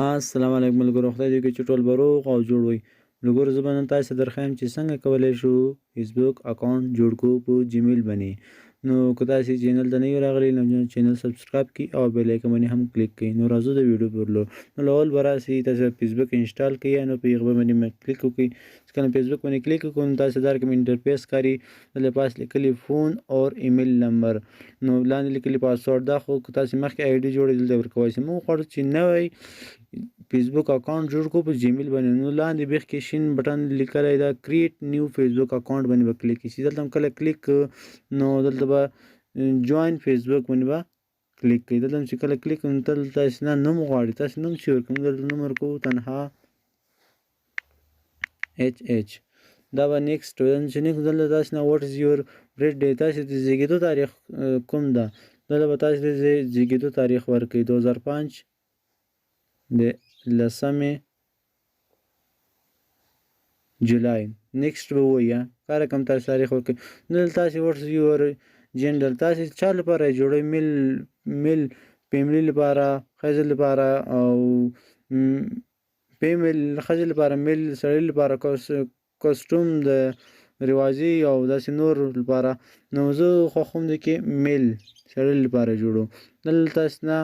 السلام علیکم ملګرو، خدای دې وکړي چې ټول به روغ او جوړ وئ. ملګرو، زه به نن تاسو ته درښایم چې څنګه کولی شو فیسبوک اکاونټ جوړ کړو په جیمیل باندې. نو که تاسې چینل ته نه یو راغلي نو چینل سبسکرایب کړئ او بیل آیکن باندې هم کلیک کړئ. نو راځو د ویډیو پر لور. نو اول به راسي تاسو فیسبوک انسټال کړئ، نو په هغه باندې کلیک وکړئ. چې کله فیسبوک باندې کلیک وکړو نو تاسو دار کوم انټرفیس ښکاري، دلته پاس لیکلي فون اور ایمیل نمبر، نو لاندې لیکلي پاسورډ. دا خو که تاسې مخکې آی ډي جوړې دلته ورکولی شئ. موږ غواړو چې نوی فیسبوک اکاونټ جوړ کړو په جیمیل باندې. نو لاندې بیخ کې شین بټن لیکلی دا کریټ نیو فیسبوک اکاونټ باندې به کلیک شي. دلته هم کله کلیک نو دلته به جوین فیسبوک باندې به کلیک کړئ. دلته هم چې کله کلیک نو دلته تاسې نه نوم غواړي، تاسې نوم چې ورکړئ، دلته نوم ورکوو تنها HH. دا به نیکسټ چې نیکسټ دلته تاسې نه واټ از یور برډ ډے، تاسې د زیږېدو تاریخ کوم ده، دلته به تاسې د زیږېدو تاریخ ورکړئ 2005 د 10 جولای. نیکسټ به ووایه هر کوم تاسې تاریخ ورکړئ. دلته تاسې واټ از یور جنډر، تاسې چا لپاره یې جوړوئ، میل فیملي لپاره، ښځې لپاره، او فیمیل ښځې لپاره، میل سړي لپاره، کسټوم د رواجي او داسې نور لپاره. نو زه خوښوم د کې میل سړي لپاره جوړو. دلته تاسې نه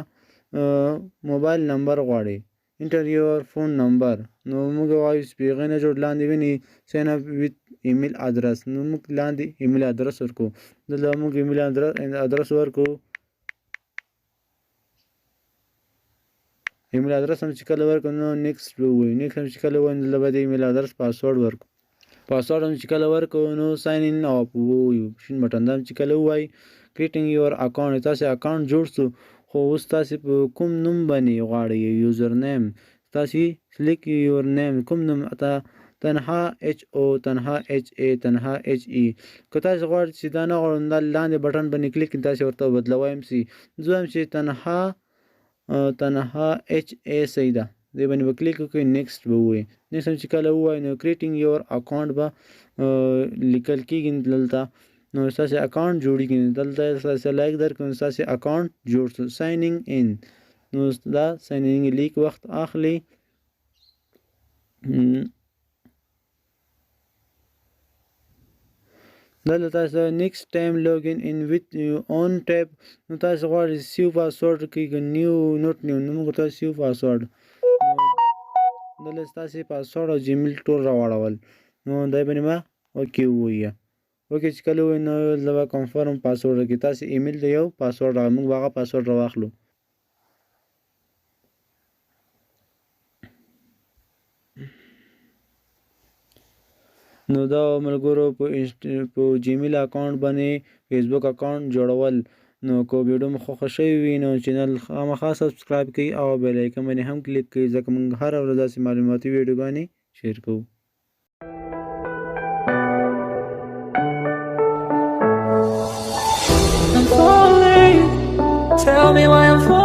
موبایل نمبر غواړي، انټر یور فون نمبر. نو موږ وایو چې هغې نه جوړ لاندې ویني ساین اپ ویت ایمیل ادرس، نو موږ لاندې ایمیل ادرس ورکو. دلته موږ ایمیل ادرس ورکو. ایمیل ادرس هم چې کله ورکړو نو نیکسټ به ووایو. نیکسټ هم چې کله ووایو نو دلته به د ایمیل ادرس پاسورډ ورکړو. پاسورډ هم چې کله ورکړو نو ساین ان اپ ووایو، شین بټن دا هم چې کله ووایي کریټینګ یور اکاونټ، تاسې اکاونټ جوړ شو، خو اوس تاسې په کوم نوم باندې غواړئ یوزر نیم، تاسې سلیک یور نیم، کوم نوم، تنها HO، تنها HA، تنها HE. که تاسې غواړئ چې دا نه غواړئ دا لاندې بټن باندې کلیک تاسې ورته بدلوی هم سي. زه وایم چې تنها HA صحیح ده، دې باندې به کلیک وکړئ. نیکسټ به ووایي. نیکسټ هم چې کله ووایي نو کریټینګ یور اکاونټ به لیکل کېږي دلته، نو ستاسې اکاونټ جوړېږي. دلته ستاسې لایک درکړئ نو ستاسې اکاونټ جوړ شو. ساینینګ ان، نو دا ساینینګ لیک وخت اخلي. دلته تاسو نیکسټ ټایم لاګین ان ویت اون ټیپ، نو تاسو غواړئ سیو پاسورډ کېږي نیو نوټ نیو، نو موږ تاسو سیو پاسورډ، دلته ستاسې پاسورډ او جیمیل ټول راواړول. نو دا باندې ما اوکې ووایه. اوکې چې کله ووایي نو دلته به کنفرم پاسورډ کې تاسې ایمیل ته یو پاسورډ راغلی، موږ به هغه پاسورډ راواخلو. نو دا ملګرو په جیمیل اکاونټ باندې فیسبوک اکاونټ جوړول. نو که ویډیو مو خوښه شوې وي نو چینل خامخا سبسکرایب کړئ او بیل آیکن باندې هم کلیک کړئ، ځکه موږ هره ورځ داسې معلوماتي ویډیوګانې شیر کوو. I'm falling, tell me why I'm falling.